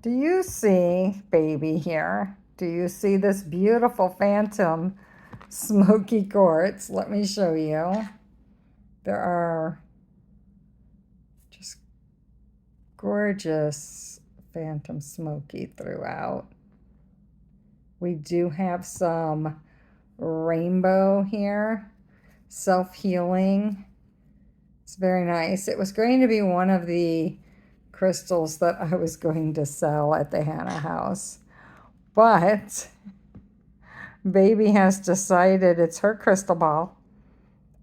Do you see, baby, here? Do you see this beautiful phantom smoky quartz? Let me show you. There are just gorgeous phantom smoky throughout. We do have some rainbow here, self-healing. It's very nice. It was going to be one of the crystals that I was going to sell at the Hannah house, but baby has decided it's her crystal ball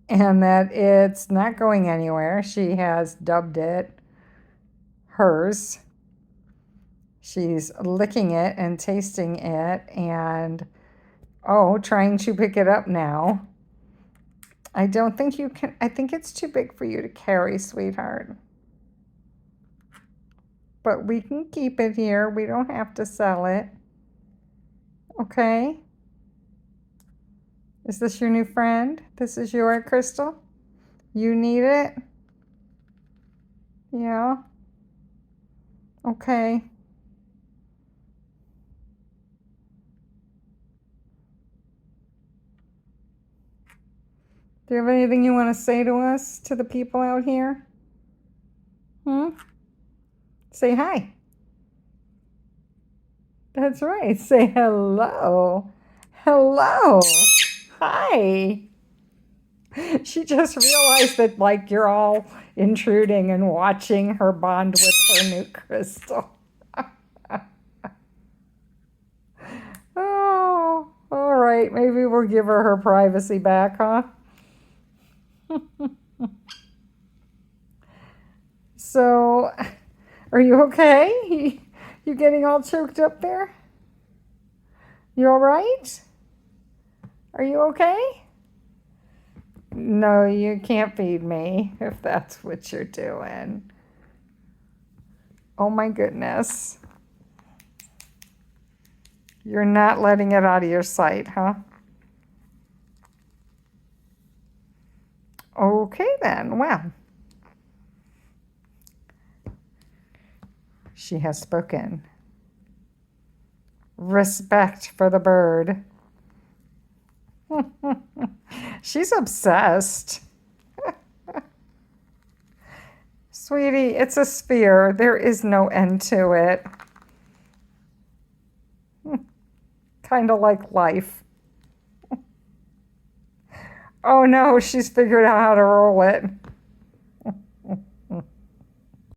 and that it's not going anywhere. She has dubbed it hers. She's licking it and tasting it and, oh, trying to pick it up now. I don't think you can. I think it's too big for you to carry, sweetheart. But we can keep it here. We don't have to sell it. Okay? Is this your new friend? This is your crystal? You need it? Yeah? Okay. Do you have anything you want to say to us, to the people out here? Say hi. That's right. Say hello. Hello. Hi. She just realized that, like, you're all intruding and watching her bond with her new crystal. Oh, all right. Maybe we'll give her her privacy back, huh? So, are you okay? You getting all choked up there? You all right? Are you okay? No, you can't feed me if that's what you're doing. Oh my goodness. You're not letting it out of your sight, huh? Okay then, well. She has spoken. Respect for the bird. She's obsessed. Sweetie, it's a sphere. There is no end to it. Kind of like life. Oh no, she's figured out how to roll it.